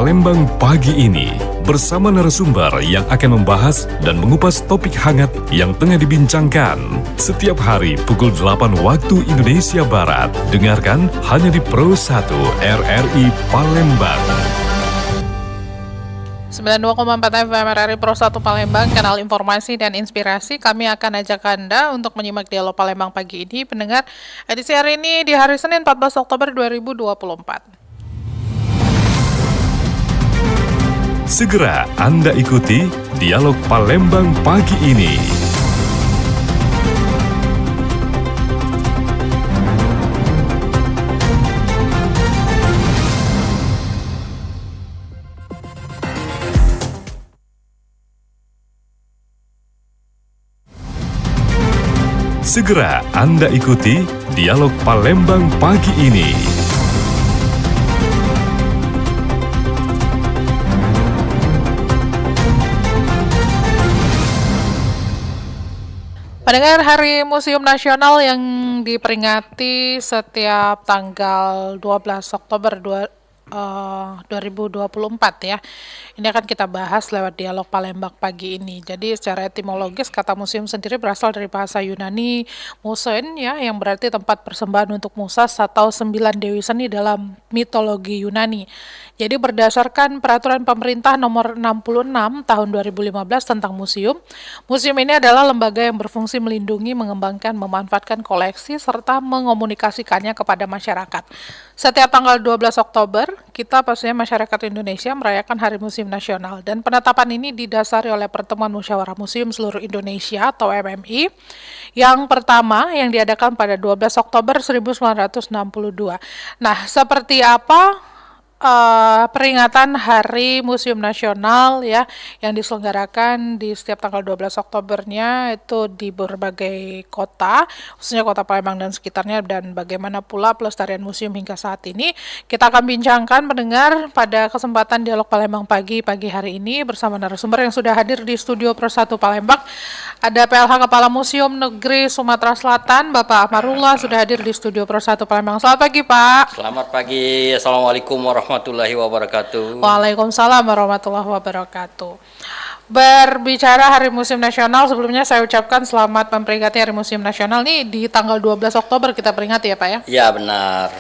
Palembang pagi ini bersama narasumber yang akan membahas dan mengupas topik hangat yang tengah dibincangkan. Setiap hari pukul 8 waktu Indonesia Barat. Dengarkan hanya di Pro 1 RRI Palembang. 92,4 FM RRI Pro 1 Palembang, kanal informasi dan inspirasi. Kami akan ajak Anda untuk menyimak dialog Palembang pagi ini. Pendengar, edisi hari ini di hari Senin 14 Oktober 2024. Segera Anda ikuti dialog Palembang pagi ini. Segera Anda ikuti dialog Palembang pagi ini. Pendengar, Hari Museum Nasional yang diperingati setiap tanggal 12 Oktober 2024 ya. Ini akan kita bahas lewat dialog Palembang pagi ini. Jadi secara etimologis kata museum sendiri berasal dari bahasa Yunani musen ya, yang berarti tempat persembahan untuk musas atau 9 dewi seni dalam mitologi Yunani. Jadi berdasarkan peraturan pemerintah nomor 66 tahun 2015 tentang museum, museum ini adalah lembaga yang berfungsi melindungi, mengembangkan, memanfaatkan koleksi, serta mengomunikasikannya kepada masyarakat. Setiap tanggal 12 Oktober, kita pastinya masyarakat Indonesia merayakan Hari Museum Nasional. Dan penetapan ini didasari oleh Pertemuan Musyawarah Museum Seluruh Indonesia atau MMI, yang pertama yang diadakan pada 12 Oktober 1962. Nah, seperti apa peringatan Hari Museum Nasional ya yang diselenggarakan di setiap tanggal 12 Oktobernya itu di berbagai kota, khususnya kota Palembang dan sekitarnya, dan bagaimana pula pelestarian museum hingga saat ini kita akan bincangkan pendengar pada kesempatan dialog Palembang pagi hari ini bersama narasumber yang sudah hadir di studio Pro 1 Palembang. Ada PLH Kepala Museum Negeri Sumatera Selatan, Bapak Amarullah, sudah hadir di studio Pro 1 Palembang. Selamat pagi, Pak. Selamat pagi. Assalamualaikum warahmatullahi wabarakatuh. Waalaikumsalam warahmatullahi wabarakatuh. Berbicara Hari Museum Nasional, sebelumnya saya ucapkan selamat memperingati Hari Museum Nasional nih di tanggal 12 Oktober kita peringati ya, Pak ya? Ya, benar.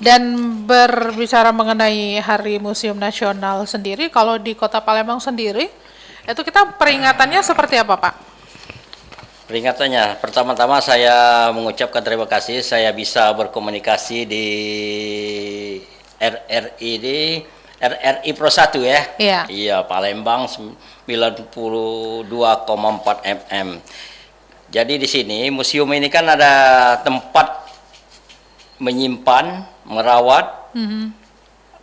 Dan berbicara mengenai Hari Museum Nasional sendiri, kalau di Kota Palembang sendiri, itu kita peringatannya seperti apa, Pak? Peringatannya, pertama-tama saya mengucapkan terima kasih saya bisa berkomunikasi di RRI Pro 1 ya. Iya. Iya, Palembang 92,4 mm. Jadi di sini museum ini kan ada tempat menyimpan, merawat,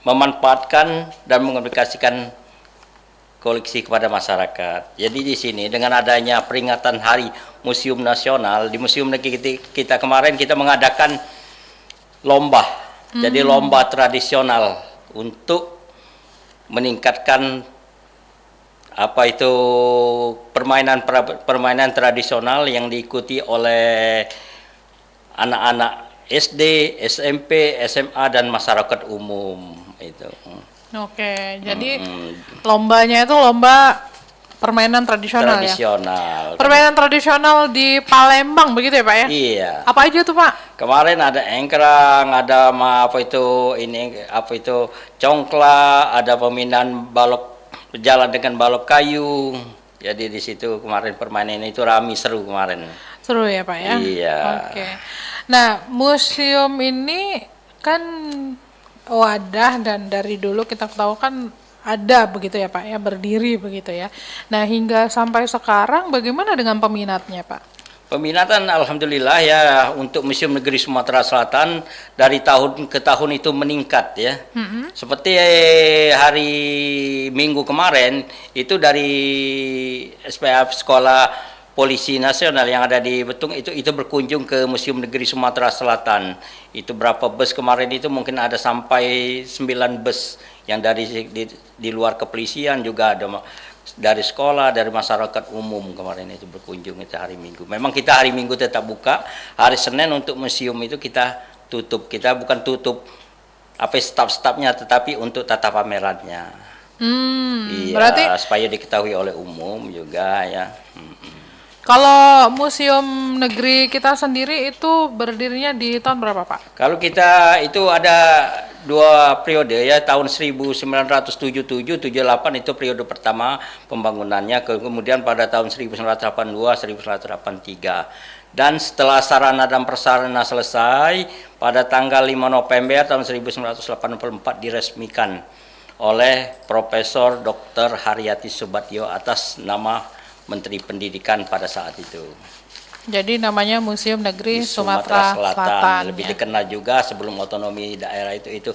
memanfaatkan dan mengomunikasikan koleksi kepada masyarakat. Jadi di sini dengan adanya peringatan Hari Museum Nasional, di Museum Negeri kita kemarin kita mengadakan lomba. Jadi lomba tradisional untuk meningkatkan apa itu permainan tradisional yang diikuti oleh anak-anak SD, SMP, SMA dan masyarakat umum itu. Oke, jadi lombanya itu lomba permainan tradisional ya? Permainan tradisional di Palembang begitu ya, Pak ya? Iya. Apa aja tuh, Pak? Kemarin ada engkrang, ada congkla, ada pemainan balok berjalan dengan balok kayu. Jadi di situ kemarin permainan itu ramai, seru kemarin. Seru ya, Pak ya? Iya. Oke. Nah, museum ini kan wadah dan dari dulu kita tahu kan ada begitu ya Pak ya, berdiri begitu ya. Nah, hingga sampai sekarang bagaimana dengan peminatnya, Pak? Peminatan alhamdulillah ya untuk Museum Negeri Sumatera Selatan dari tahun ke tahun itu meningkat ya. Seperti hari Minggu kemarin itu dari SPF Sekolah Polisi Nasional yang ada di Betung itu berkunjung ke Museum Negeri Sumatera Selatan. Itu berapa bus kemarin itu mungkin ada sampai 9 bus yang dari di luar kepolisian, juga ada dari sekolah, dari masyarakat umum kemarin itu berkunjung itu hari Minggu. Memang kita hari Minggu tetap buka, hari Senin untuk museum itu kita tutup. Kita bukan tutup staf-stafnya, tetapi untuk tata pamerannya. Iya, Berarti supaya diketahui oleh umum juga ya. kalau Museum Negeri kita sendiri itu berdirinya di tahun berapa, Pak? Kalau kita itu ada 2 periode ya, tahun 1977-78 itu periode pertama pembangunannya, kemudian pada tahun 1982-1983. Dan setelah sarana dan prasarana selesai, pada tanggal 5 November tahun 1984 diresmikan oleh Profesor Dr. Haryati Subatyo atas nama Menteri Pendidikan pada saat itu. Jadi namanya Museum Negeri Di Sumatera Selatan. Lebih Ya. dikenal juga sebelum otonomi daerah itu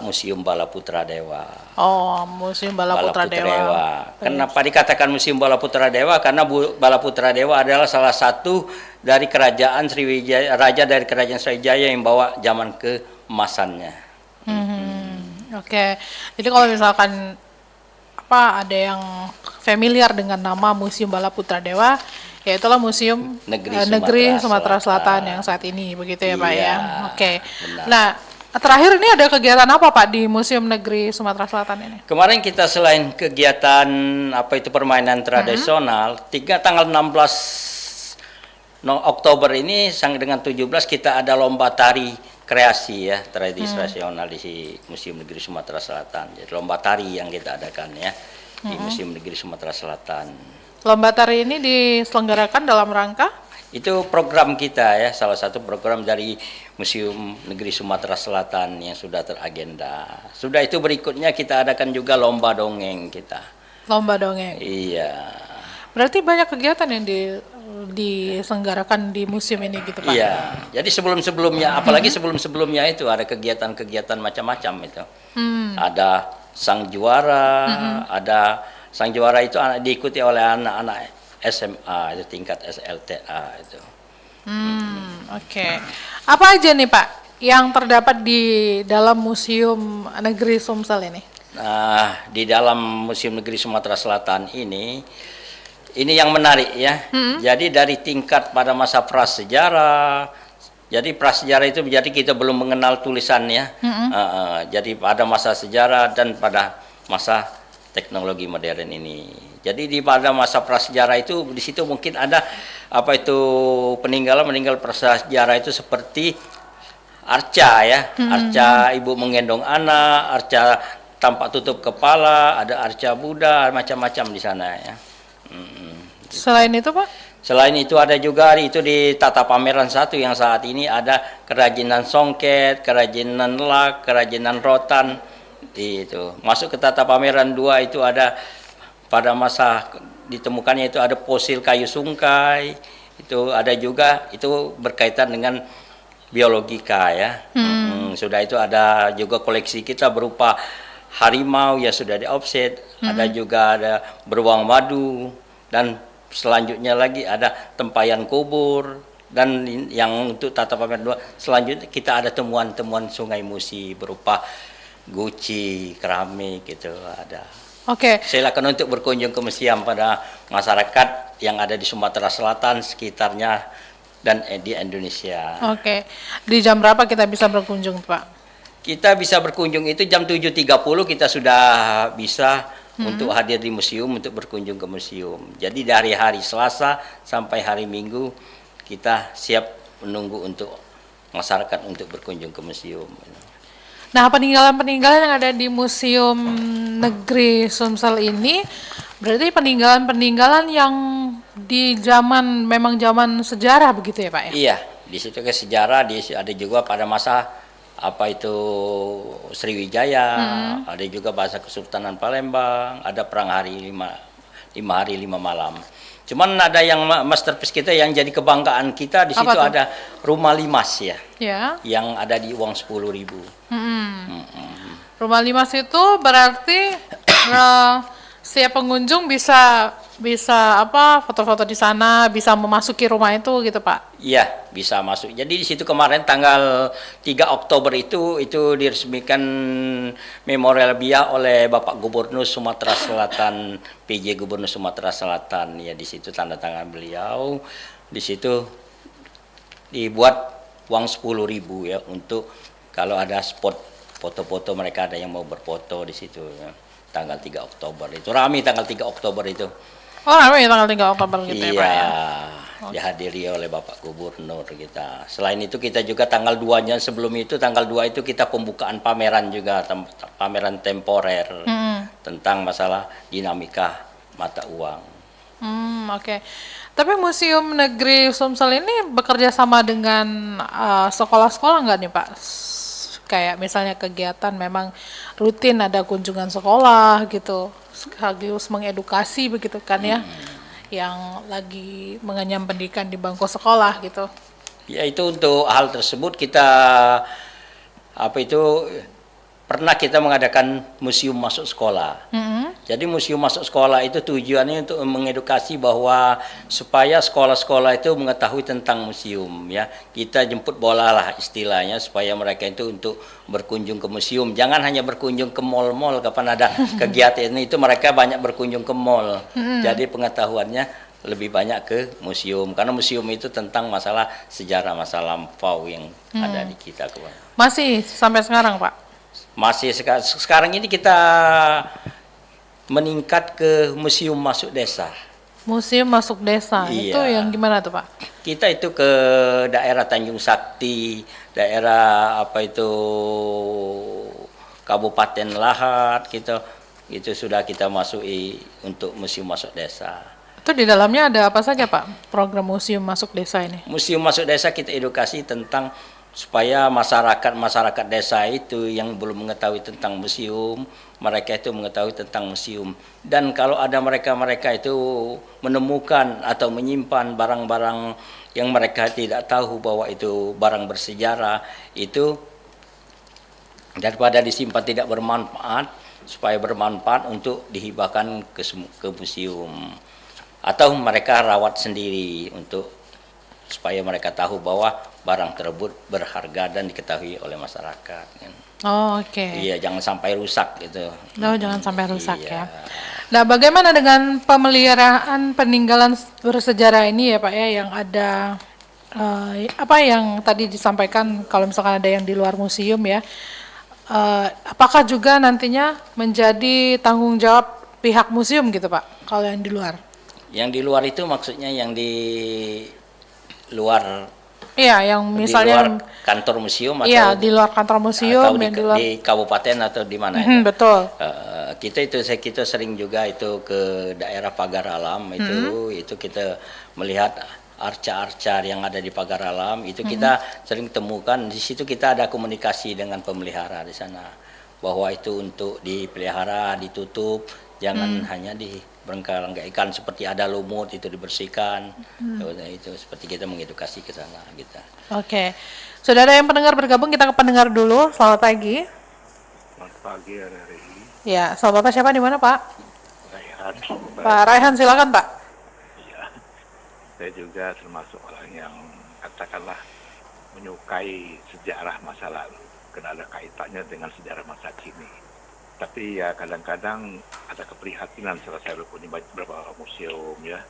Museum Bala Putra Dewa. Oh, Museum Bala Putra Dewa. Kenapa dikatakan Museum Bala Putra Dewa? Karena Bala Putra Dewa adalah salah satu dari kerajaan Sriwijaya, raja dari kerajaan Sriwijaya yang bawa zaman keemasannya. Oke. Jadi kalau misalkan ada yang familiar dengan nama Museum Bala Putra Dewa, ya itulah Museum Negeri Sumatera Selatan yang saat ini, begitu ya Pak ya. Oke. Benar. Nah, terakhir ini ada kegiatan apa Pak di Museum Negeri Sumatera Selatan ini? Kemarin kita selain kegiatan permainan tradisional, tanggal 16 Oktober ini sampai dengan 17 kita ada lomba tari kreasi ya, tradisional di Museum Negeri Sumatera Selatan. Jadi lomba tari yang kita adakan ya di Museum Negeri Sumatera Selatan. Lomba tari ini diselenggarakan dalam rangka? Itu program kita ya, salah satu program dari Museum Negeri Sumatera Selatan yang sudah teragenda. Sudah itu berikutnya kita adakan juga lomba dongeng kita. Lomba dongeng. Iya. Berarti banyak kegiatan yang diselenggarakan di museum ini gitu Pak? Iya. Jadi sebelum-sebelumnya, apalagi sebelum-sebelumnya itu ada kegiatan-kegiatan macam-macam itu. Ada sang juara, sang juara itu diikuti oleh anak-anak SMA, itu tingkat SLTA itu. Oke. Apa aja nih Pak yang terdapat di dalam Museum Negeri Sumsel ini? Nah, di dalam Museum Negeri Sumatera Selatan ini yang menarik ya. Jadi dari tingkat pada masa prasejarah, jadi prasejarah itu jadi kita belum mengenal tulisannya. Jadi pada masa sejarah dan pada masa teknologi modern ini. Jadi pada masa prasejarah itu di situ mungkin ada peninggal prasejarah itu seperti arca ya, arca ibu menggendong anak, arca tampak tutup kepala, ada arca Buddha, macam-macam di sana ya. Selain itu Pak? Selain itu ada juga itu di tata pameran 1 yang saat ini ada kerajinan songket, kerajinan lak, kerajinan rotan. Itu masuk ke tata pameran 2 itu ada pada masa ditemukannya itu ada fosil kayu sungkai, itu ada juga itu berkaitan dengan biologika ya. Sudah itu ada juga koleksi kita berupa harimau ya sudah di offset, ada juga ada beruang madu, dan selanjutnya lagi ada tempayan kubur, dan yang untuk tata pameran 2 selanjutnya kita ada temuan-temuan Sungai Musi berupa guci, keramik gitu ada. Oke. Silakan untuk berkunjung ke museum pada masyarakat yang ada di Sumatera Selatan sekitarnya dan di Indonesia. Oke. Di jam berapa kita bisa berkunjung Pak? Kita bisa berkunjung itu jam 7.30 kita sudah bisa untuk hadir di museum, untuk berkunjung ke museum. Jadi dari hari Selasa sampai hari Minggu kita siap menunggu untuk masyarakat untuk berkunjung ke museum. Nah, peninggalan-peninggalan yang ada di Museum Negeri Sumsel ini berarti peninggalan-peninggalan yang di memang zaman sejarah begitu ya Pak ya? Iya, di situ ke sejarah, ada juga pada masa Sriwijaya, ada juga bahasa Kesultanan Palembang, ada perang hari 5 hari 5 malam. Cuman ada yang masterpiece kita yang jadi kebanggaan kita di situ ada rumah limas ya, yang ada di uang 10.000. Rumah limas itu berarti setiap pengunjung bisa foto-foto di sana, bisa memasuki rumah itu gitu Pak? Iya, bisa masuk. Jadi di situ kemarin tanggal 3 Oktober itu diresmikan memorialbia oleh Bapak Gubernur Sumatera Selatan, PJ Gubernur Sumatera Selatan. Ya di situ tanda tangan beliau. Di situ dibuat uang 10.000 ya untuk kalau ada spot foto-foto mereka, ada yang mau berfoto di situ ya. Tanggal 3 Oktober itu rame, tanggal 3 Oktober itu. Oh, ramai ya tanggal 3 Oktober gitu ya, Pak Iya, ya? dihadiri oleh Bapak Gubernur kita. Selain itu kita juga tanggal 2-nya, sebelum itu tanggal 2 itu kita pembukaan pameran juga, pameran temporer tentang masalah dinamika mata uang. Oke. Tapi Museum Negeri Sumsel ini bekerja sama dengan sekolah-sekolah nggak nih, Pak? Kayak misalnya kegiatan memang rutin ada kunjungan sekolah gitu, sekaligus mengedukasi begitu kan ya, yang lagi mengenyam pendidikan di bangku sekolah gitu. Ya itu untuk hal tersebut kita pernah kita mengadakan museum masuk sekolah. Jadi museum masuk sekolah itu tujuannya untuk mengedukasi bahwa supaya sekolah-sekolah itu mengetahui tentang museum ya. Kita jemput bola lah istilahnya supaya mereka itu untuk berkunjung ke museum. Jangan hanya berkunjung ke mal-mal kapan ada kegiatan itu mereka banyak berkunjung ke mall. Jadi pengetahuannya lebih banyak ke museum karena museum itu tentang masalah sejarah masa lampau yang ada di kita. Masih sampai sekarang, Pak? Masih sekarang ini kita meningkat ke museum masuk desa. Museum masuk desa, Iya. itu yang gimana tuh, Pak? Kita itu ke daerah Tanjung Sakti, daerah Kabupaten Lahat gitu. Itu sudah kita masuki untuk museum masuk desa. Itu di dalamnya ada apa saja, Pak? Program museum masuk desa ini? Museum masuk desa kita edukasi tentang supaya masyarakat desa itu yang belum mengetahui tentang museum, mereka itu mengetahui tentang museum. Dan kalau ada mereka itu menemukan atau menyimpan barang-barang yang mereka tidak tahu bahwa itu barang bersejarah, itu daripada disimpan tidak bermanfaat, supaya bermanfaat untuk dihibahkan ke museum. Atau mereka rawat sendiri untuk supaya mereka tahu bahwa barang tersebut berharga dan diketahui oleh masyarakat. Oh, oke. Iya, jangan sampai rusak gitu. Jangan sampai rusak Iya. ya. Nah, bagaimana dengan pemeliharaan peninggalan bersejarah ini ya, Pak ya, yang ada apa yang tadi disampaikan kalau misalkan ada yang di luar museum ya, apakah juga nantinya menjadi tanggung jawab pihak museum gitu, Pak, kalau yang di luar? Yang di luar itu maksudnya yang di luar. Iya, yang misalnya di luar kantor museum atau iya, di luar kantor museum atau dan di luar di kabupaten atau di mana itu. betul. Kita sering juga itu ke daerah Pagar Alam itu kita melihat arca-arca yang ada di Pagar Alam itu kita sering temukan di situ. Kita ada komunikasi dengan pemelihara di sana bahwa itu untuk dipelihara, ditutup, jangan hanya diberenggalaikan seperti ada lumut itu dibersihkan. Itu seperti kita mengedukasi ke sana gitu. Oke. Sudah ada yang pendengar bergabung, kita ke pendengar dulu. Selamat pagi. Selamat pagi hari ini. Ya, sama Bapak siapa di mana, Pak? Raihan. Pak Raihan, silakan, Pak. Iya. Saya juga termasuk orang yang katakanlah menyukai sejarah masa lalu karena ada kaitannya dengan sejarah masa kini. Tapi ya kadang-kadang ada keprihatinan setelah saya berkunjung beberapa museum ya.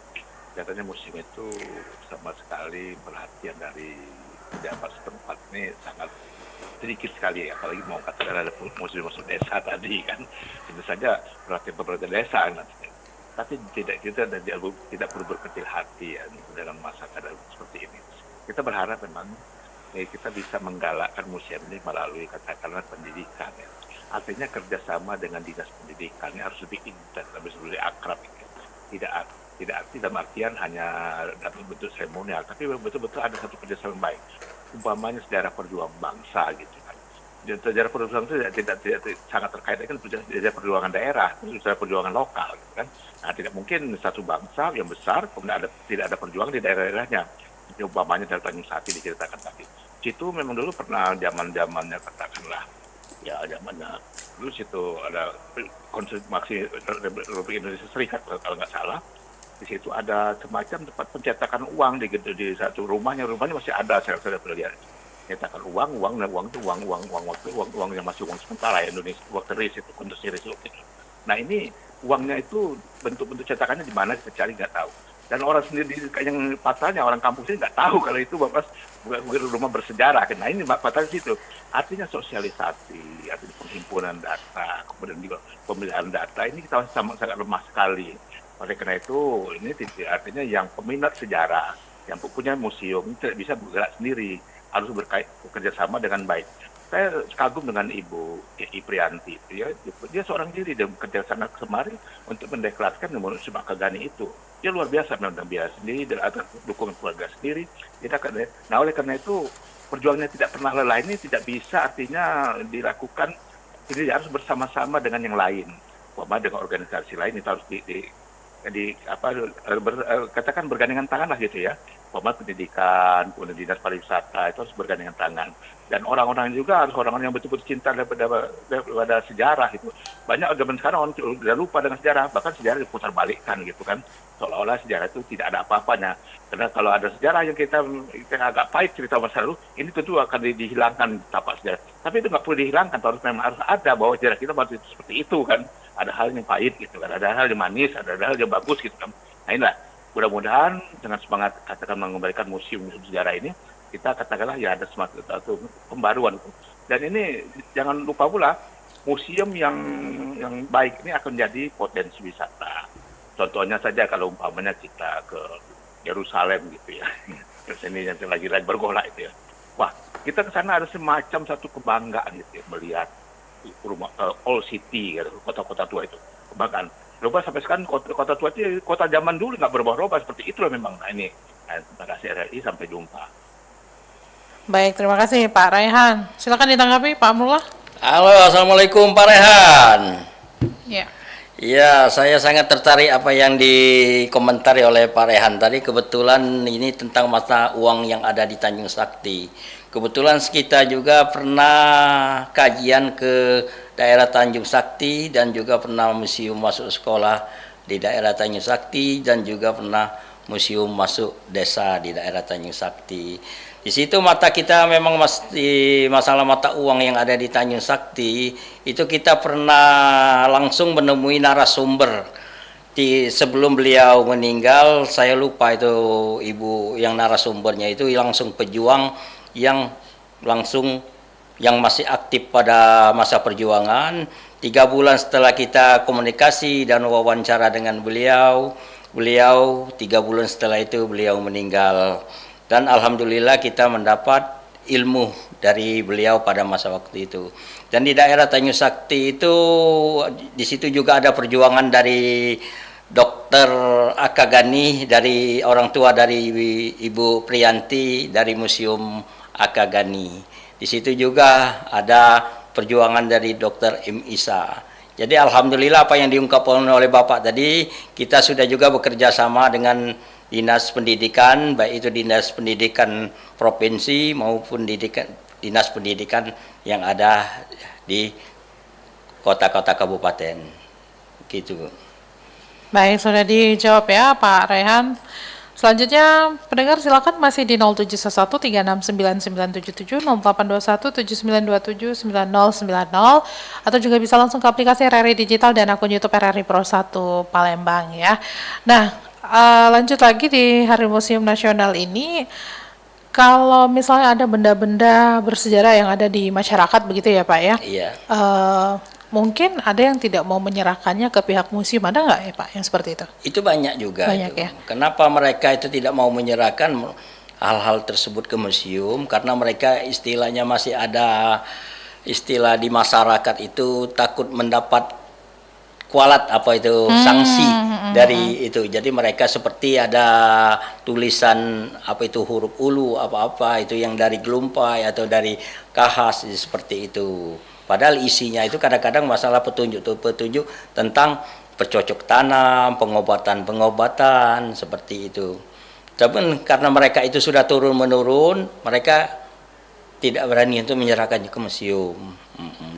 Katanya museum itu sama sekali perhatian dari pejabat setempat ini sangat sedikit sekali, apalagi mau katakan ada museum masuk desa tadi kan, itu saja perhatian pemerintah desa kan. Tapi tidak kita dan tidak perlu berkecil hati ya dalam masa keadaan seperti ini. Kita berharap memang kita bisa menggalakkan museum ini melalui katakanlah pendidikan ya. Artinya kerjasama dengan dinas pendidikan ini harus lebih intens, lebih akrab. Tidak arti dalam artian hanya dalam bentuk seremonial, tapi betul-betul ada satu kerjasama yang baik. Umpamanya sejarah perjuangan bangsa gitu kan. Dan sejarah perjuangan itu tidak sangat terkait dengan sejarah perjuangan daerah, sejarah perjuangan lokal gitu kan. Nah, tidak mungkin satu bangsa yang besar kemudian tidak ada perjuangan di daerah-daerahnya. Umpamanya dari Tanjung Sakti diceritakan tadi. Situ memang dulu pernah zaman-zamannya katakanlah ya zamannya dulu situ ada konstitusi Republik Indonesia Serikat kalau nggak salah. Di situ ada semacam tempat pencetakan uang di satu rumahnya masih ada, saya pernah lihat. Cetakan uang itu uang yang masih uang sementara ya, Indonesia, uang keris itu, kontes keris itu. Nah ini uangnya itu bentuk-bentuk cetakannya di mana kita cari nggak tahu. Dan orang sendiri yang pasalnya orang kampung sini nggak tahu kalau itu Bapak rumah bersejarah. Nah ini patahnya situ. Artinya sosialisasi, artinya penghimpunan data, kemudian juga pemeliharaan data ini kita sangat lemah sekali. Oleh karena itu ini artinya yang peminat sejarah, yang punya museum ini tidak bisa bergerak sendiri, harus bekerja sama dengan baik. Saya kagum dengan Ibu Prianti, dia seorang diri, dia bekerja sana kemari untuk mendeklarasikan Museum Akagani itu. Dia luar biasa, memang biaya sendiri dan atas dukungan keluarga sendiri. Nah oleh karena itu perjuangannya tidak pernah lelah ini tidak bisa artinya dilakukan, ini harus bersama-sama dengan yang lain, dengan organisasi lain itu harus katakan bergandengan tangan lah gitu ya. Pendidikan, kemudian dinas pariwisata itu harus bergandengan tangan. Dan orang-orang juga harus orang-orang yang betul-betul cinta daripada sejarah itu. Banyak zaman sekarang orang sudah lupa dengan sejarah, bahkan sejarah diputar balikkan gitu kan. Seolah-olah sejarah itu tidak ada apa-apanya. Karena kalau ada sejarah yang kita agak pahit cerita masa lalu, ini tentu akan dihilangkan tapak sejarah. Tapi itu nggak perlu dihilangkan, memang harus ada bahwa sejarah kita masih seperti itu kan. Ada hal yang pahit gitu kan, ada hal yang manis, ada hal yang bagus gitu kan. Nah inilah, mudah-mudahan dengan semangat katakan mengembalikan museum sejarah ini, kita katakanlah ya ada semangat atau pembaruan. Dan ini jangan lupa pula, museum yang baik ini akan menjadi potensi wisata. Contohnya saja kalau umpamanya kita ke Yerusalem gitu ya, terus ini yang lagi bergolak itu ya. Wah, kita ke sana ada semacam satu kebanggaan gitu ya, melihat rumah old city, gitu, kota-kota tua itu, kebanggaan. Lupa sampai sekarang kota tua itu kota zaman dulu nggak berubah-ubah seperti itu loh memang. Nah ini, terima kasih RRI, sampai jumpa. Baik, terima kasih Pak Raihan. Silakan ditanggapi Pak Amrullah. Halo, assalamualaikum Pak Rehan. Ya. Ya, saya sangat tertarik apa yang dikomentari oleh Pak Rehan tadi. Kebetulan ini tentang mata uang yang ada di Tanjung Sakti. Kebetulan kita juga pernah kajian ke daerah Tanjung Sakti dan juga pernah museum masuk sekolah di daerah Tanjung Sakti dan juga pernah museum masuk desa di daerah Tanjung Sakti. Di situ mata kita memang masalah mata uang yang ada di Tanjung Sakti itu kita pernah langsung menemui narasumber sebelum beliau meninggal. Saya lupa itu ibu yang narasumbernya itu langsung pejuang yang masih aktif pada masa perjuangan. 3 bulan setelah kita komunikasi dan wawancara dengan beliau 3 bulan setelah itu beliau meninggal. Dan alhamdulillah kita mendapat ilmu dari beliau pada masa waktu itu. Dan di daerah Tanjung Sakti itu, di situ juga ada perjuangan dari Dokter Akagani, dari orang tua dari Ibu Prianti dari Museum Akagani. Di situ juga ada perjuangan dari Dokter M. Isa. Jadi alhamdulillah apa yang diungkapkan oleh Bapak tadi, kita sudah juga bekerja sama dengan Dinas Pendidikan, baik itu Dinas Pendidikan Provinsi maupun Dinas Pendidikan yang ada di kota-kota kabupaten. Gitu. Baik, sudah dijawab ya Pak Raihan. Selanjutnya, pendengar silakan masih di 0711369977, 082179279090, atau juga bisa langsung ke aplikasi RRI Digital dan akun YouTube RRI Pro 1 Palembang ya. Nah, lanjut lagi di Hari Museum Nasional ini, kalau misalnya ada benda-benda bersejarah yang ada di masyarakat begitu ya Pak ya? Iya. Mungkin ada yang tidak mau menyerahkannya ke pihak museum, ada nggak ya Pak yang seperti itu? Itu banyak juga. Banyak itu. ya. Kenapa mereka itu tidak mau menyerahkan hal-hal tersebut ke museum? Karena mereka istilahnya masih ada istilah di masyarakat itu takut mendapat kualat apa itu sanksi dari itu. Jadi mereka seperti ada tulisan apa itu huruf ulu apa-apa itu yang dari Gelumpai atau dari Kahas seperti itu. Padahal isinya itu kadang-kadang masalah petunjuk tentang bercocok tanam, pengobatan seperti itu. Tapi karena mereka itu sudah turun-menurun, mereka tidak berani untuk menyerahkannya ke museum.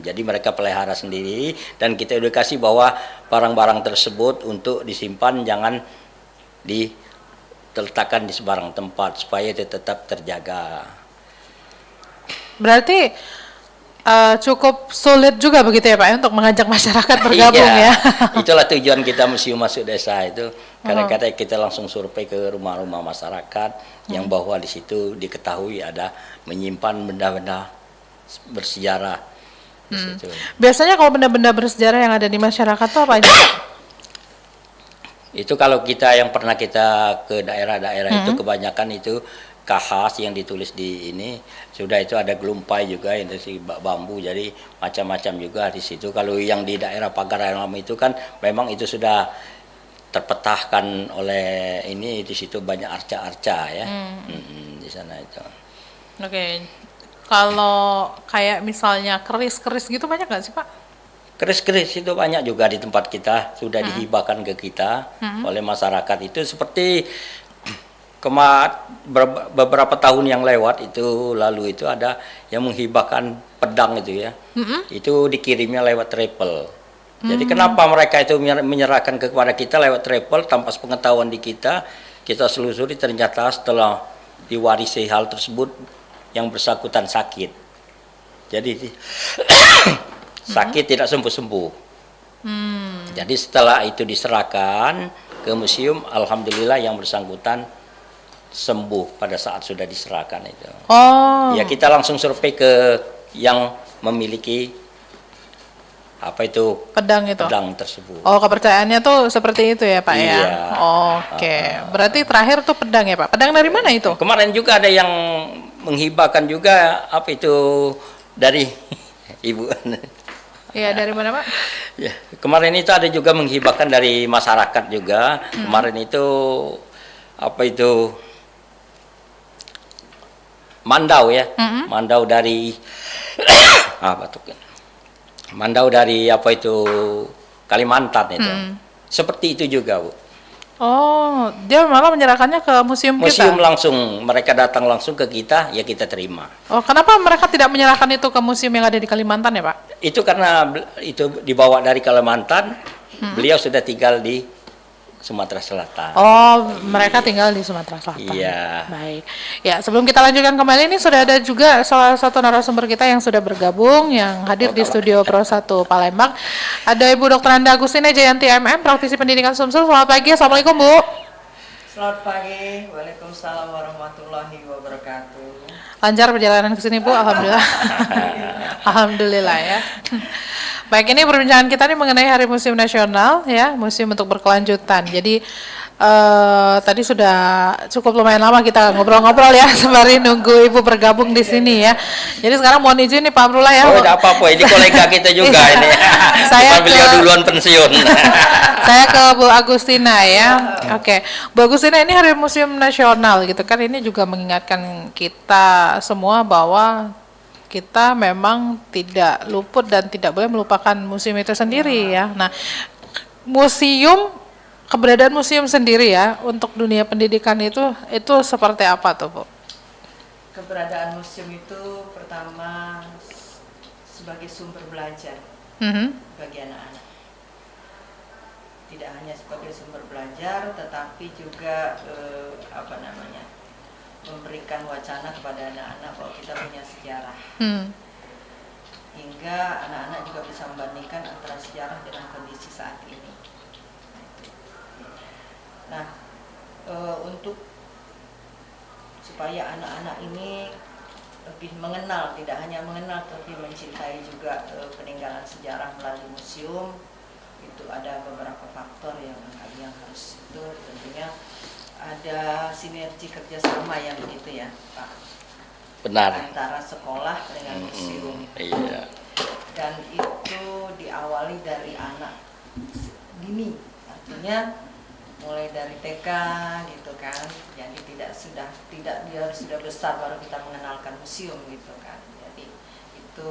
Jadi mereka pelihara sendiri dan kita edukasi bahwa barang-barang tersebut untuk disimpan jangan diletakkan di sembarang tempat supaya itu tetap terjaga. Berarti cukup sulit juga begitu ya Pak ya, untuk mengajak masyarakat bergabung Iya, ya. itulah tujuan kita museum masuk desa itu. Kadang-kadang kita langsung survei ke rumah-rumah masyarakat yang bahwa di situ diketahui ada menyimpan benda-benda bersejarah di situ. Biasanya kalau benda-benda bersejarah yang ada di masyarakat itu apa aja Pak? Itu kalau kita yang pernah kita ke daerah-daerah itu kebanyakan itu khas yang ditulis di ini, sudah itu ada gelumpai juga yang dari bambu, jadi macam-macam juga di situ. Kalau yang di daerah Pagar Lama itu kan memang itu sudah terpetahkan oleh ini, di situ banyak arca-arca ya. Di sana itu. Oke. Kalau kayak misalnya keris-keris gitu banyak nggak sih Pak? Keris-keris itu banyak juga di tempat kita, sudah dihibahkan ke kita oleh masyarakat. Itu seperti beberapa tahun yang lewat itu lalu itu ada yang menghibahkan pedang itu ya. Itu dikirimnya lewat travel. Jadi kenapa mereka itu menyerahkan kepada kita lewat travel tanpa pengetahuan di kita selusuri, ternyata setelah diwarisi hal tersebut yang bersangkutan sakit. Jadi sakit tidak sembuh-sembuh. Jadi setelah itu diserahkan ke museum, alhamdulillah yang bersangkutan sembuh pada saat sudah diserahkan itu. Oh. Ya kita langsung survei ke yang memiliki apa itu Pedang itu. pedang tersebut. Oh, kepercayaannya tuh seperti itu ya Pak ya. Iya. Oke. Berarti terakhir tuh pedang ya Pak. Pedang dari mana itu? Kemarin juga ada yang menghibahkan juga apa itu dari ibu. Iya, dari mana Pak? Ya, kemarin itu ada juga menghibahkan dari masyarakat juga. Kemarin itu apa itu mandau ya, mandau dari mandau dari apa itu Kalimantan itu. Seperti itu juga Bu. Oh, dia malah menyerahkannya ke museum Museum kita. langsung, mereka datang langsung ke kita, ya kita terima. Oh, kenapa mereka tidak menyerahkan itu ke museum yang ada di Kalimantan ya Pak? Itu karena itu dibawa dari Kalimantan, beliau sudah tinggal di Sumatera Selatan. Oh, mereka tinggal di Sumatera Selatan. Iya. Baik. Ya, sebelum kita lanjutkan kembali ini sudah ada juga salah satu narasumber kita yang sudah bergabung, yang hadir di studio Pro 1 Palembang. Ada Ibu Dr. Anda Agustina Jayanti MM, praktisi pendidikan Sumsel. Selamat pagi, Assalamualaikum Bu. Selamat pagi, Waalaikumsalam warahmatullahi wabarakatuh. Lancar perjalanan ke sini Bu, alhamdulillah. Alhamdulillah ya. Baik, ini perbincangan kita nih mengenai Hari Museum Nasional ya, museum untuk berkelanjutan. Jadi tadi sudah cukup lumayan lama kita ngobrol-ngobrol ya sembari nunggu Ibu bergabung di sini ya. Jadi sekarang mohon izin nih Pak Abdullah ya. Oh, tidak apa-apa, ini kolega kita juga ini. Saya Cuma beliau duluan pensiun. Saya ke Bu Agustina ya. Oke, Bu Agustina, ini Hari Museum Nasional gitu kan, ini juga mengingatkan kita semua bahwa kita memang tidak luput dan tidak boleh melupakan museum itu sendiri ya. Nah, keberadaan museum sendiri ya untuk dunia pendidikan itu seperti apa tuh Bu? Keberadaan museum itu pertama sebagai sumber belajar bagi anak-anak. Tidak hanya sebagai sumber belajar, tetapi juga memberikan wacana kepada anak-anak bahwa kita punya sejarah. Hingga anak-anak juga bisa membandingkan antara sejarah dengan kondisi saat ini. Nah, untuk supaya anak-anak ini lebih mengenal, tidak hanya mengenal tapi mencintai juga peninggalan sejarah melalui museum, itu ada beberapa faktor yang harus itu tentunya ada sinergi kerjasama yang begitu ya Pak. Benar. Antara sekolah dengan museum. Iya. Dan itu diawali dari anak dini, artinya mulai dari TK gitu kan. Jadi dia sudah besar baru kita mengenalkan museum gitu kan. Jadi itu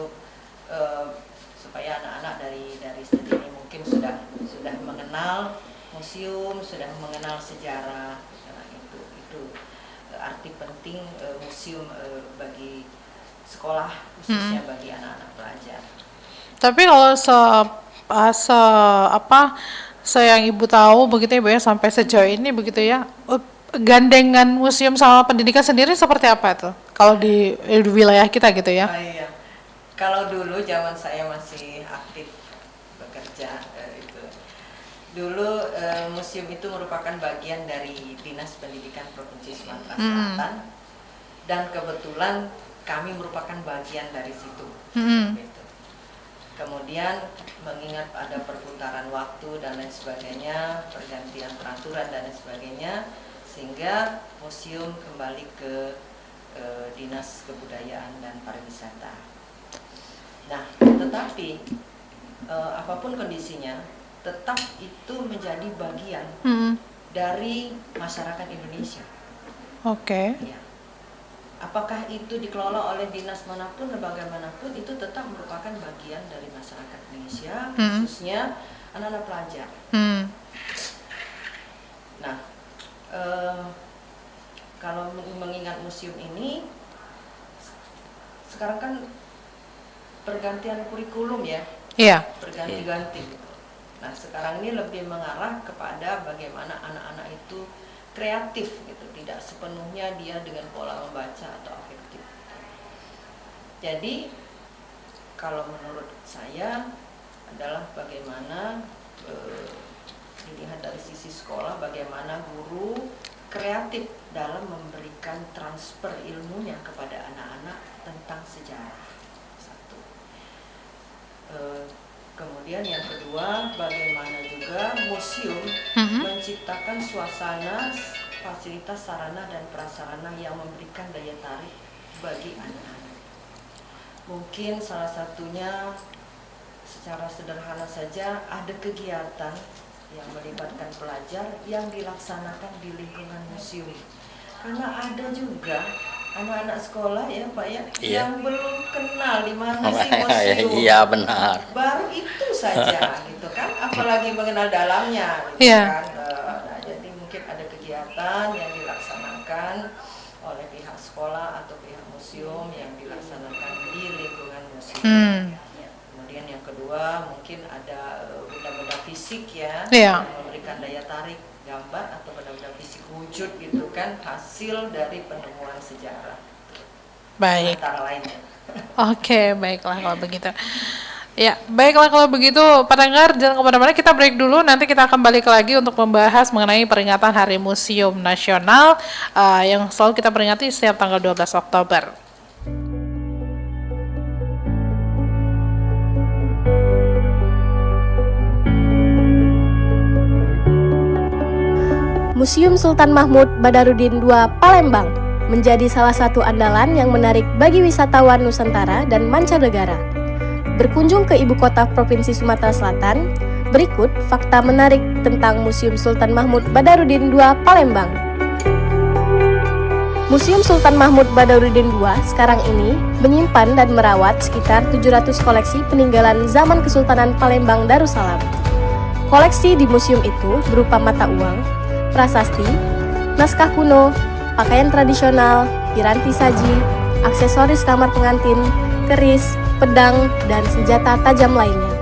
supaya anak-anak dari sedini mungkin sudah mengenal museum, sudah mengenal sejarah. Nah, itu arti penting museum bagi sekolah, khususnya bagi anak-anak pelajar. Tapi kalau yang Ibu tahu begitu ya Bu ya, sampai sejauh ini begitu ya, gandengan museum sama pendidikan sendiri seperti apa tuh kalau di wilayah kita gitu ya? Iya. Kalau dulu zaman saya masih aktif bekerja itu, dulu museum itu merupakan bagian dari Dinas Pendidikan Provinsi Sumatera Selatan, dan kebetulan kami merupakan bagian dari situ. Gitu. Kemudian mengingat ada perputaran waktu dan lain sebagainya, pergantian peraturan dan lain sebagainya, sehingga museum kembali ke Dinas Kebudayaan dan Pariwisata. Nah, tetapi apapun kondisinya, tetap itu menjadi bagian dari masyarakat Indonesia. Oke. Ya. Apakah itu dikelola oleh dinas manapun, lembaga manapun, itu tetap merupakan bagian dari masyarakat Indonesia, khususnya anak-anak pelajar. Nah, kalau mengingat museum ini, sekarang kan pergantian kurikulum ya, berganti-ganti. Nah, sekarang ini lebih mengarah kepada bagaimana anak-anak itu kreatif gitu, tidak sepenuhnya dia dengan pola membaca atau afektif. Jadi kalau menurut saya adalah bagaimana dilihat dari sisi sekolah, bagaimana guru kreatif dalam memberikan transfer ilmunya kepada anak-anak tentang sejarah. Satu. Kemudian yang kedua, bagaimana juga museum menciptakan suasana, fasilitas, sarana dan prasarana yang memberikan daya tarik bagi anak-anak. Mungkin salah satunya secara sederhana saja, ada kegiatan yang melibatkan pelajar yang dilaksanakan di lingkungan museum. Karena ada juga anak-anak sekolah ya Pak ya, yang belum kenal di mana sih museum. Iya benar. Baru itu saja gitu kan, apalagi mengenal dalamnya gitu kan. Nah, jadi mungkin ada kegiatan yang dilaksanakan oleh pihak sekolah atau pihak museum yang dilaksanakan di lingkungan museum. Kemudian yang kedua mungkin ada benda-benda fisik ya, yang memberikan daya tarik gambar atau benda-benda fisik wujud gitu kan, hasil dari penemuan sejarah. Baik. Antara lainnya. Oke, baiklah kalau begitu. Ya, baiklah kalau begitu, pendengar jangan kemana-mana, kita break dulu, nanti kita akan balik lagi untuk membahas mengenai peringatan Hari Museum Nasional yang selalu kita peringati setiap tanggal 12 Oktober. Museum Sultan Mahmud Badarudin II Palembang menjadi salah satu andalan yang menarik bagi wisatawan Nusantara dan mancanegara. Berkunjung ke ibu kota Provinsi Sumatera Selatan, berikut fakta menarik tentang Museum Sultan Mahmud Badarudin II Palembang. Museum Sultan Mahmud Badarudin II sekarang ini menyimpan dan merawat sekitar 700 koleksi peninggalan zaman Kesultanan Palembang Darussalam. Koleksi di museum itu berupa mata uang, prasasti, naskah kuno, pakaian tradisional, piranti saji, aksesoris kamar pengantin, keris, pedang, dan senjata tajam lainnya.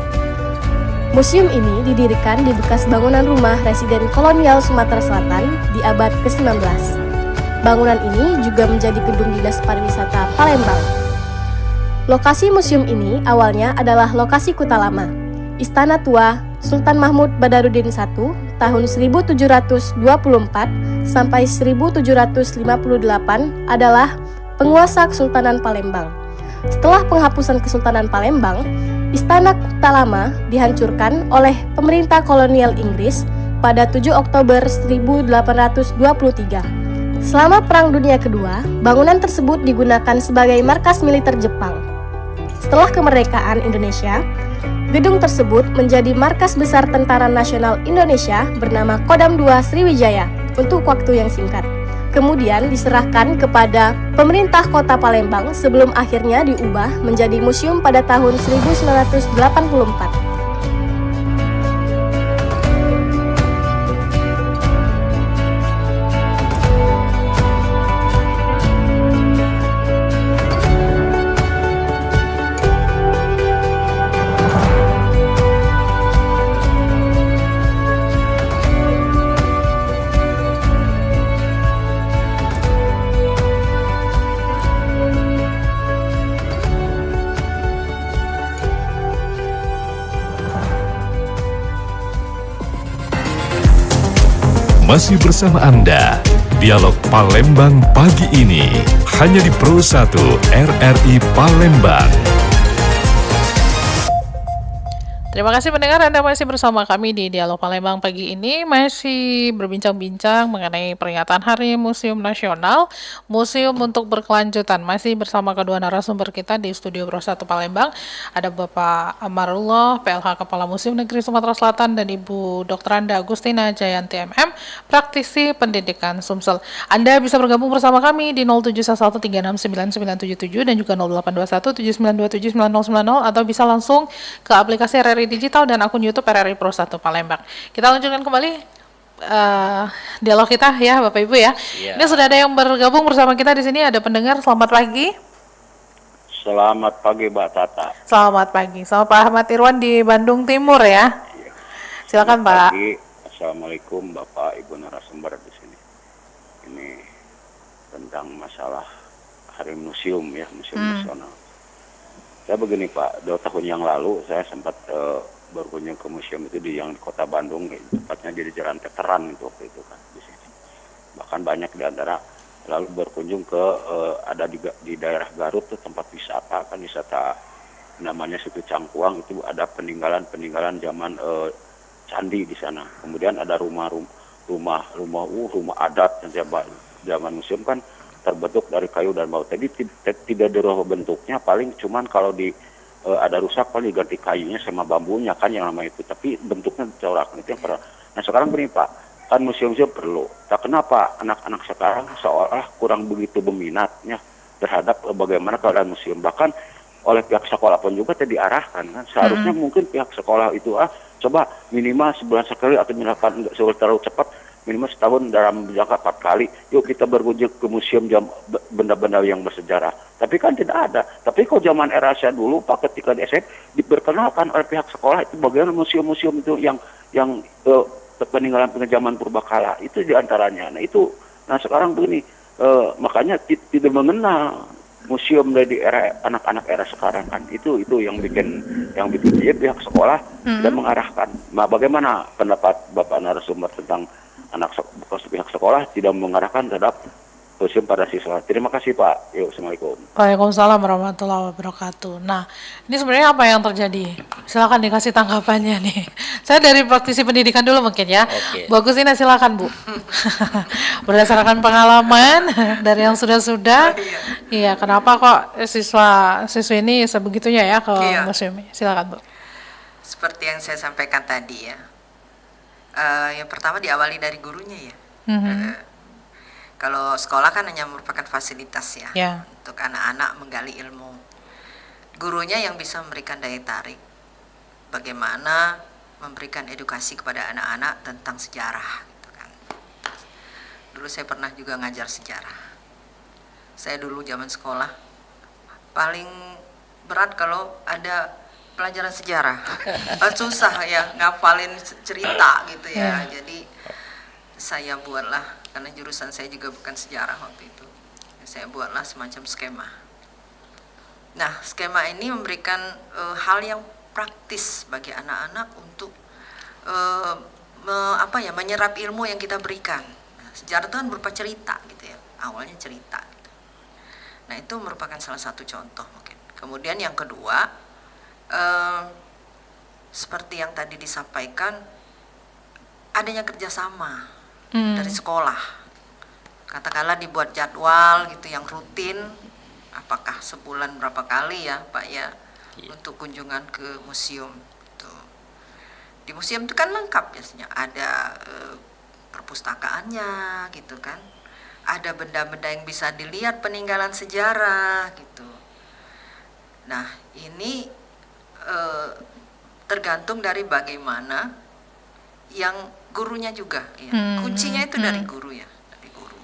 Museum ini didirikan di bekas bangunan rumah residen kolonial Sumatera Selatan di abad ke-19. Bangunan ini juga menjadi gedung Dinas Pariwisata Palembang. Lokasi museum ini awalnya adalah lokasi Kuta Lama, Istana Tua Sultan Mahmud Badarudin I tahun 1724 sampai 1758 adalah penguasa Kesultanan Palembang. Setelah penghapusan Kesultanan Palembang, Istana Kuta Lama dihancurkan oleh pemerintah kolonial Inggris pada 7 Oktober 1823. Selama Perang Dunia Kedua, bangunan tersebut digunakan sebagai markas militer Jepang. Setelah kemerdekaan Indonesia, gedung tersebut menjadi markas besar Tentara Nasional Indonesia bernama Kodam II Sriwijaya untuk waktu yang singkat. Kemudian diserahkan kepada pemerintah kota Palembang sebelum akhirnya diubah menjadi museum pada tahun 1984. masih bersama Anda. Dialog Palembang pagi ini hanya di Pro 1 RRI Palembang. Terima kasih pendengar, Anda masih bersama kami di Dialog Palembang pagi ini, masih berbincang-bincang mengenai peringatan Hari Museum Nasional, Museum untuk Berkelanjutan. Masih bersama kedua narasumber kita di Studio Pro 1 Palembang. Ada Bapak Amarullah, PLH Kepala Museum Negeri Sumatera Selatan, dan Ibu Dr. Anda Agustina Jayanti MM, praktisi pendidikan Sumsel. Anda bisa bergabung bersama kami di 0711369977 dan juga 082179279090, atau bisa langsung ke aplikasi RRI Digital dan akun YouTube RRI Pro 1 Palembang. Kita lanjutkan kembali dialog kita ya Bapak Ibu ya. Iya. Ini sudah ada yang bergabung bersama kita di sini, ada pendengar. Selamat pagi. Selamat pagi Mbak Tata. Selamat pagi. Sama Pak Ahmad Irwan di Bandung Timur ya. Silakan Pak. Pagi. Assalamualaikum Bapak Ibu narasumber di sini. Ini tentang masalah Hari Museum ya, Museum Nasional. Saya begini Pak, 2 tahun yang lalu saya sempat berkunjung ke museum itu di Kota Bandung, tepatnya di Jalan Veteran itu waktu itu kan di sini. Bahkan banyak di antara lalu berkunjung ke ada di daerah Garut tuh tempat wisata kan, wisata namanya Situ Cangkuang, itu ada peninggalan zaman candi di sana. Kemudian ada rumah adat yang zaman museum kan terbentuk dari kayu dan bambu. Tadi tidak dirubah bentuknya, paling cuman kalau ada rusak paling ganti kayunya sama bambunya kan yang lama itu. Tapi bentuknya corak itu yang pernah. Nah sekarang begini Pak, kan museum-museum perlu. Tak kenapa anak-anak sekarang seolah kurang begitu berminatnya terhadap bagaimana keadaan museum. Bahkan oleh pihak sekolah pun juga tadi diarahkan kan. Seharusnya mungkin pihak sekolah itu coba minimal sebulan sekali atau misalkan nggak terlalu cepat, minimal setahun dalam jangka 4 kali, yuk kita berkunjung ke museum benda-benda yang bersejarah. Tapi kan tidak ada. Tapi kalau zaman era saya dulu, Pak, ketika di SMP, diperkenalkan oleh pihak sekolah itu bagaimana museum-museum itu yang peninggalan zaman purbakala itu diantaranya. Nah sekarang begini, makanya tidak mengenal museum dari era anak-anak era sekarang kan. Itu yang bikin dia pihak sekolah tidak mengarahkan. Nah, bagaimana pendapat Bapak narasumber tentang pihak sekolah tidak mengarahkan terhadap museum pada siswa? Terima kasih Pak. Yuk, Assalamualaikum. Waalaikumsalam warahmatullahi wabarakatuh. Nah, ini sebenarnya apa yang terjadi? Silakan dikasih tanggapannya nih. Saya dari praktisi pendidikan dulu mungkin ya. Oke. Bu Agustina silakan Bu. Berdasarkan pengalaman dari yang sudah-sudah, iya kenapa kok siswi ini sebegitunya ya ke museum? Silakan Bu. Seperti yang saya sampaikan tadi ya. Yang pertama diawali dari gurunya ya. Kalau sekolah kan hanya merupakan fasilitas ya untuk anak-anak menggali ilmu. Gurunya yang bisa memberikan daya tarik. Bagaimana memberikan edukasi kepada anak-anak tentang sejarah. Gitu kan. Dulu saya pernah juga ngajar sejarah. Saya dulu zaman sekolah paling berat kalau ada pelajaran sejarah. Susah ya ngapalin cerita gitu ya. Jadi saya buatlah, karena jurusan saya juga bukan sejarah waktu itu, saya buatlah semacam skema. Nah skema ini memberikan hal yang praktis bagi anak-anak untuk menyerap ilmu yang kita berikan. Nah, sejarah itu kan berupa cerita gitu ya, awalnya cerita gitu. Nah itu merupakan salah satu contoh mungkin. Kemudian yang kedua, seperti yang tadi disampaikan, adanya kerjasama dari sekolah. Katakanlah dibuat jadwal gitu yang rutin, apakah sebulan berapa kali ya Pak ya, untuk kunjungan ke museum. Tuh. Di museum itu kan lengkap biasanya, ada perpustakaannya gitu kan, ada benda-benda yang bisa dilihat peninggalan sejarah gitu. Nah ini tergantung dari bagaimana yang gurunya juga ya. Kuncinya itu dari guru ya, dari guru.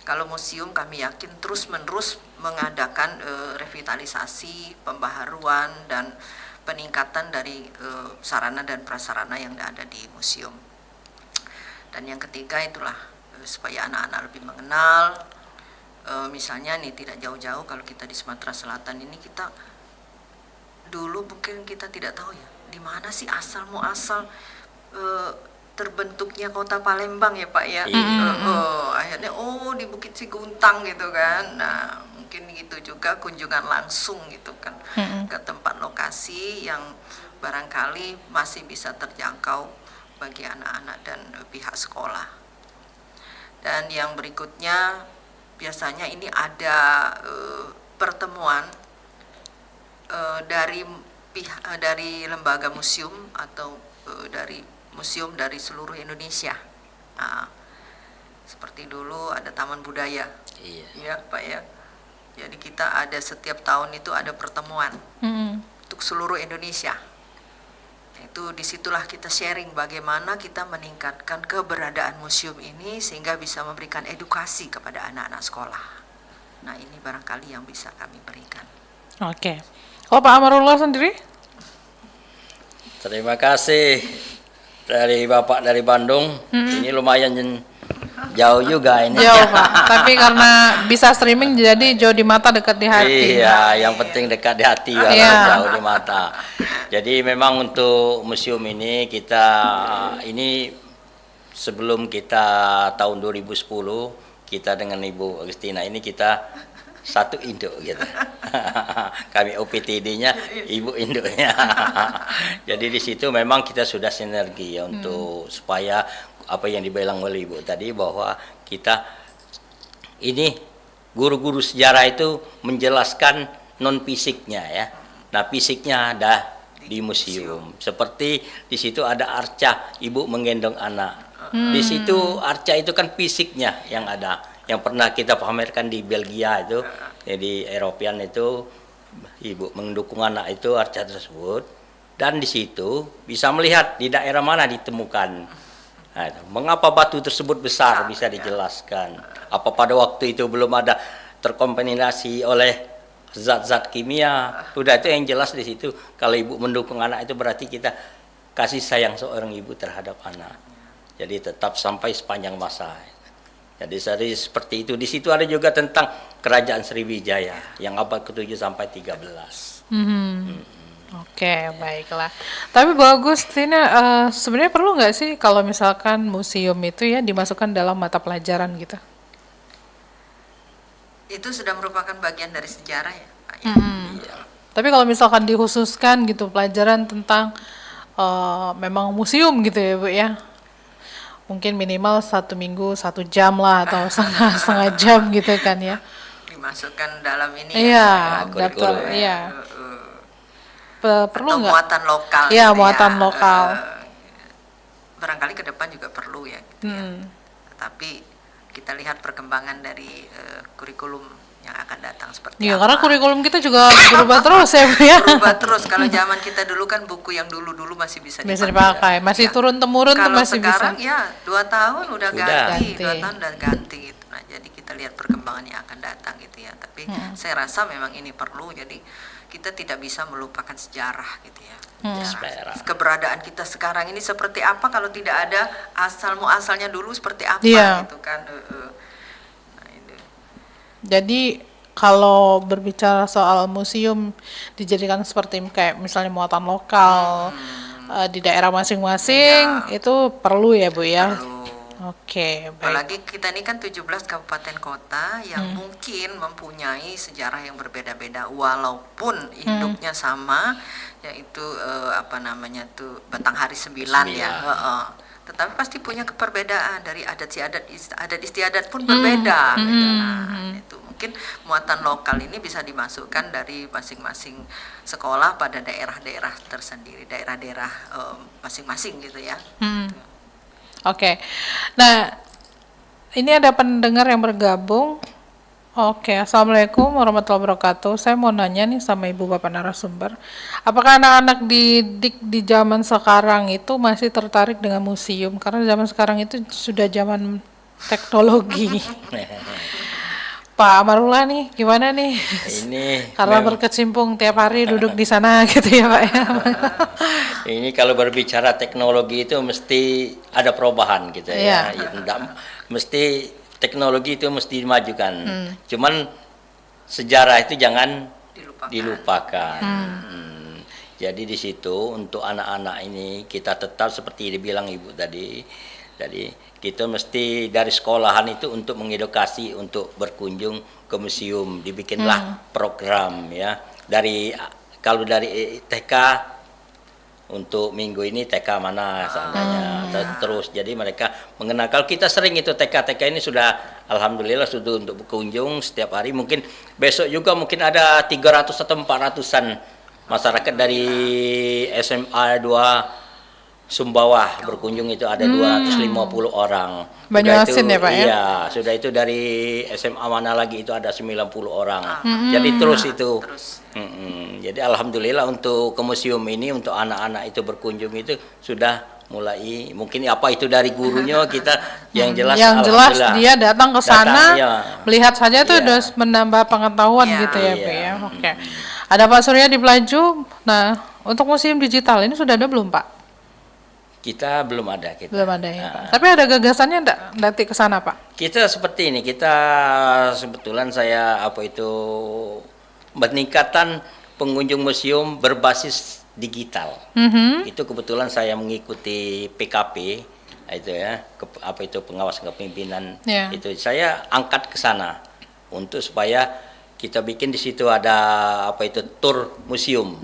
Kalau museum kami yakin terus-menerus mengadakan revitalisasi, pembaharuan dan peningkatan dari sarana dan prasarana yang ada di museum. Dan yang ketiga itulah supaya anak-anak lebih mengenal, misalnya nih tidak jauh-jauh kalau kita di Sumatera Selatan ini, kita dulu mungkin kita tidak tahu ya di mana sih asal terbentuknya kota Palembang ya Pak ya. Akhirnya di Bukit Siguntang gitu kan. Nah mungkin gitu juga kunjungan langsung gitu kan ke tempat lokasi yang barangkali masih bisa terjangkau bagi anak-anak dan pihak sekolah. Dan yang berikutnya biasanya ini ada pertemuan dari lembaga museum atau dari museum dari seluruh Indonesia. Nah, seperti dulu ada Taman Budaya, ya Pak ya. Jadi kita ada setiap tahun itu ada pertemuan untuk seluruh Indonesia. Itu disitulah kita sharing bagaimana kita meningkatkan keberadaan museum ini sehingga bisa memberikan edukasi kepada anak-anak sekolah. Nah ini barangkali yang bisa kami berikan. Oke. Kalau Pak Amarullah sendiri? Terima kasih dari Bapak dari Bandung. Ini lumayan jauh juga ini. Jauh Pak, tapi karena bisa streaming jadi jauh di mata dekat di hati. Iya, yang penting dekat di hati, jauh di mata. Jadi memang untuk museum ini ini sebelum kita tahun 2010 kita dengan Ibu Agustina ini kita satu induk gitu. Kami OPTD-nya, Ibu induknya. Jadi di situ memang kita sudah sinergi ya untuk supaya apa yang dibilang oleh Ibu tadi bahwa kita ini guru-guru sejarah itu menjelaskan non fisiknya ya. Nah, fisiknya ada di museum. Seperti di situ ada arca Ibu menggendong anak. Di situ arca itu kan fisiknya yang ada. Yang pernah kita pamerkan di Belgia itu, jadi Eropean itu Ibu mendukung anak itu arca tersebut. Dan di situ bisa melihat di daerah mana ditemukan. Nah, mengapa batu tersebut besar bisa dijelaskan. Apa pada waktu itu belum ada terkontaminasi oleh zat-zat kimia. Udah itu yang jelas di situ. Kalau Ibu mendukung anak itu berarti kita kasih sayang seorang ibu terhadap anak. Jadi tetap sampai sepanjang masa. Jadi seperti itu. Di situ ada juga tentang Kerajaan Sriwijaya yang abad ke-7 sampai 13. Oke, baiklah. Tapi bagus, Tina, sebenarnya perlu nggak sih kalau misalkan museum itu ya dimasukkan dalam mata pelajaran gitu? Itu sudah merupakan bagian dari sejarah ya Pak. Iya. Tapi kalau misalkan dikhususkan gitu pelajaran tentang memang museum gitu ya Bu ya, mungkin minimal 1 minggu 1 jam lah atau setengah jam gitu kan ya? Dimasukkan dalam ini Iya, ya, daftar, iya. Perlu atau nggak? muatan lokal Iya, gitu muatan ya. lokal. Barangkali ke depan juga perlu ya gitu ya. Tapi kita lihat perkembangan dari kurikulum yang akan datang seperti Iya, apa. karena kurikulum kita juga berubah terus ya Bu ya. Berubah terus. Kalau zaman kita dulu kan buku yang dulu-dulu masih bisa Dipakai, masih Ya. turun-temurun tuh Kalau masih bisa. sekarang ya 2 tahun udah ganti, Ganti. 2 tahun udah ganti gitu. Nah, jadi kita lihat perkembangan yang akan datang gitu ya. Tapi saya rasa memang ini perlu. Jadi kita tidak bisa melupakan sejarah gitu ya. Sejarah. Keberadaan kita sekarang ini seperti apa kalau tidak ada asal muasalnya dulu seperti apa gitu kan. Nah, itu. Jadi kalau berbicara soal museum dijadikan seperti kayak misalnya muatan lokal di daerah masing-masing itu perlu ya Bu ya. Perlu. Oke, baik. Apalagi kita ini kan 17 kabupaten kota yang mungkin mempunyai sejarah yang berbeda-beda walaupun induknya sama, yaitu Batanghari 9 ya. Tetapi pasti punya perbedaan dari adat istiadat pun berbeda gitu. Nah, itu mungkin muatan lokal ini bisa dimasukkan dari masing-masing sekolah pada daerah-daerah tersendiri, daerah-daerah masing-masing gitu ya. Oke. Nah, ini ada pendengar yang bergabung. Oke, Assalamualaikum warahmatullahi wabarakatuh. Saya mau nanya nih sama Ibu Bapak narasumber. Apakah anak-anak didik di zaman sekarang itu masih tertarik dengan museum? Karena zaman sekarang itu sudah zaman teknologi. Pak Amarullah nih, gimana nih? Ini Karena berkecimpung tiap hari duduk di sana gitu ya Pak ya. Ini kalau berbicara teknologi itu mesti ada perubahan gitu ya. Mesti teknologi itu mesti dimajukan. Cuman sejarah itu jangan dilupakan. Jadi di situ untuk anak-anak ini kita tetap seperti dibilang Ibu tadi. Jadi kita mesti dari sekolahan itu untuk mengedukasi untuk berkunjung ke museum, dibikinlah program ya. Kalau dari TK untuk minggu ini TK mana seandainya terus jadi mereka mengenal. Kalau kita sering itu TK ini sudah alhamdulillah sudah untuk berkunjung setiap hari, mungkin besok juga mungkin ada 300 atau 400-an masyarakat dari SMA 2 Sumbawa berkunjung, itu ada 250 orang. Banyuasin ya Pak ya? Iya, sudah itu dari SMA mana lagi itu ada 90 orang. Jadi terus itu. Jadi alhamdulillah untuk ke museum ini untuk anak-anak itu berkunjung itu sudah mulai, mungkin apa itu dari gurunya kita yang jelas dia datang ke sana ya. melihat saja itu udah menambah pengetahuan gitu ya Pak ya. Oke. Ada Pak Surya di Pelaju. Nah, untuk museum digital ini sudah ada belum Pak? Kita belum ada. Belum ada ya Pak. Tapi ada gagasannya enggak nanti ke sana Pak? Kita seperti ini, kita kebetulan saya peningkatan pengunjung museum berbasis digital. Itu kebetulan saya mengikuti PKP itu ya, pengawas kepemimpinan itu saya angkat ke sana untuk supaya kita bikin di situ ada tur museum.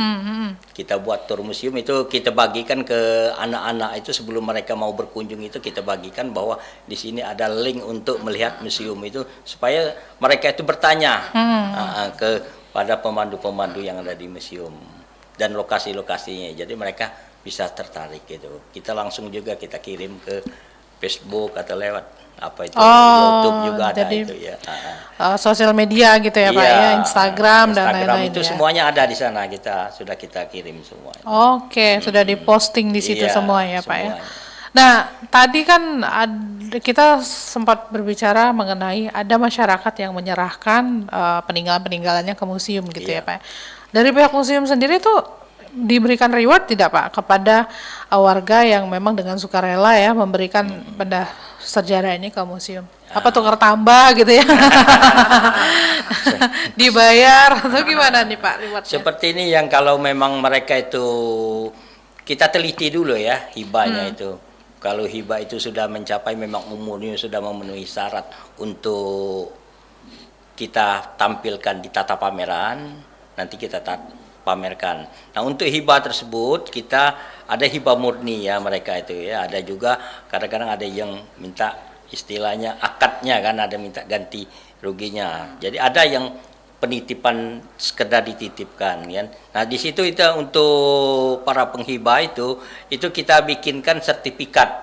Kita buat tur museum itu kita bagikan ke anak-anak itu sebelum mereka mau berkunjung itu kita bagikan bahwa di sini ada link untuk melihat museum itu supaya mereka itu bertanya kepada pemandu-pemandu yang ada di museum dan lokasi-lokasinya. Jadi mereka bisa tertarik gitu. Kita langsung juga kita kirim ke Facebook atau lewat YouTube juga ada itu ya. Sosial media gitu ya Pak ya, Instagram dan lain-lain itu ya. semuanya ada di sana, sudah kita kirim semua. Oke, sudah diposting di situ semua ya Pak ya. Semuanya. Nah, tadi kan kita sempat berbicara mengenai ada masyarakat yang menyerahkan peninggalan-peninggalannya ke museum gitu ya Pak. Dari pihak museum sendiri tuh diberikan reward tidak Pak kepada warga yang memang dengan sukarela ya memberikan benda sejarah ini ke museum? Apa tukar tambah gitu ya? Dibayar atau gimana nih Pak rewardnya? Seperti ini yang kalau memang mereka itu kita teliti dulu ya hibahnya itu. Kalau hibah itu sudah mencapai memang umurnya sudah memenuhi syarat untuk kita tampilkan di tata pameran, nanti kita pamerkan. Nah untuk hibah tersebut kita ada hibah murni ya mereka itu ya, ada juga kadang-kadang ada yang minta istilahnya akadnya kan, ada minta ganti ruginya. Jadi ada yang penitipan sekedar dititipkan kan. Nah di situ itu untuk para penghibah itu kita bikinkan sertifikat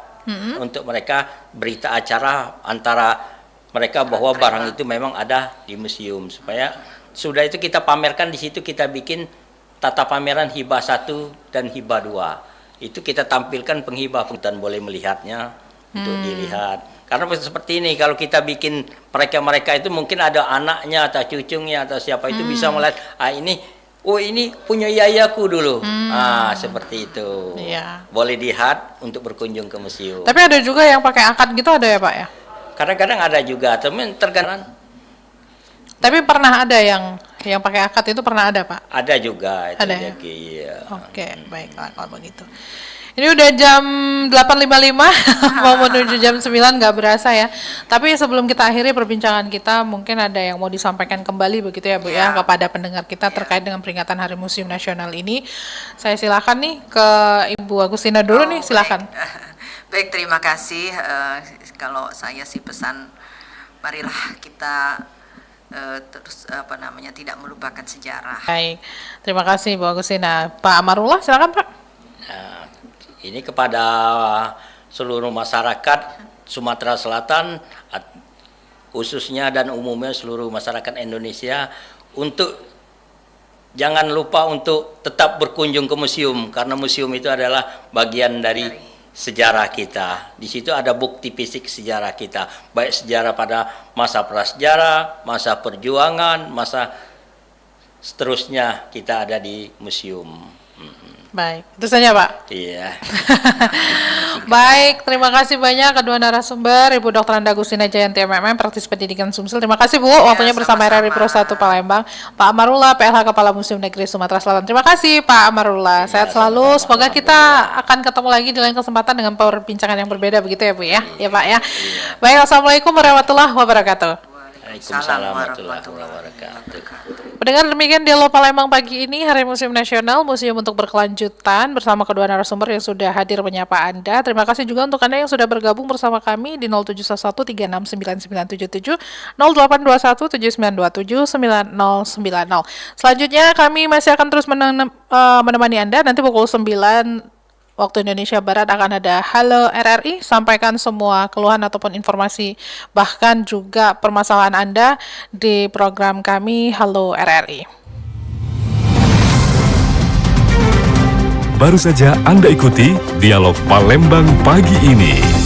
untuk mereka berita acara antara mereka bahwa barang itu memang ada di museum, supaya sudah itu kita pamerkan di situ, kita bikin tata pameran hibah 1 dan hibah 2. Itu kita tampilkan penghibah dan boleh melihatnya untuk dilihat. Karena seperti ini kalau kita bikin mereka itu mungkin ada anaknya atau cucunya atau siapa itu bisa melihat ini punya yayaku dulu. Seperti itu. Iya. Boleh lihat untuk berkunjung ke museum. Tapi ada juga yang pakai akad gitu ada ya Pak ya? Kadang-kadang ada juga, teman tergantung. Tapi pernah ada yang pakai akad itu pernah ada Pak? Ada juga. Ada ya? Iya. Oke, baiklah kalau begitu. Ini udah jam 8.55, mau menuju jam 9 nggak berasa ya. Tapi sebelum kita akhiri perbincangan kita, mungkin ada yang mau disampaikan kembali begitu ya Bu ya kepada pendengar kita terkait dengan peringatan Hari Museum Nasional ini. Saya silakan nih ke Ibu Agustina dulu nih, silakan. Baik, terima kasih. Kalau saya sih pesan, marilah kita terus tidak melupakan sejarah. Baik, terima kasih Bu Agustina. Pak Amarullah, silakan Pak. Nah, ini kepada seluruh masyarakat Sumatera Selatan, khususnya dan umumnya seluruh masyarakat Indonesia, untuk jangan lupa untuk tetap berkunjung ke museum, karena museum itu adalah bagian dari sejarah kita. Di situ ada bukti fisik sejarah kita, baik sejarah pada masa prasejarah, masa perjuangan, masa seterusnya kita ada di museum. Baik, itu saja Pak. Iya. Baik, terima kasih banyak kedua narasumber, Ibu Dr. Anda Agustina Jayanti MMM, praktis pendidikan Sumsel. Terima kasih Bu, waktunya bersama RRI Pro 1 Palembang. Pak Amarullah, PLH Kepala Museum Negeri Sumatera Selatan. Terima kasih Pak Amarullah. Sehat selalu. Semoga kita akan ketemu lagi di lain kesempatan dengan perbincangan yang berbeda begitu ya Bu ya. Ya Pak ya. Baik, Assalamualaikum warahmatullahi wabarakatuh. Waalaikumsalam warahmatullahi wabarakatuh. Mendengar demikian dialog Palembang pagi ini, Hari Museum Nasional, museum untuk berkelanjutan bersama kedua narasumber yang sudah hadir menyapa Anda. Terima kasih juga untuk Anda yang sudah bergabung bersama kami di 0711369977, 082179279090. Selanjutnya kami masih akan terus menemani Anda nanti pukul 9 waktu Indonesia Barat akan ada Halo RRI, sampaikan semua keluhan ataupun informasi, bahkan juga permasalahan Anda di program kami Halo RRI. Baru saja Anda ikuti Dialog Palembang pagi ini.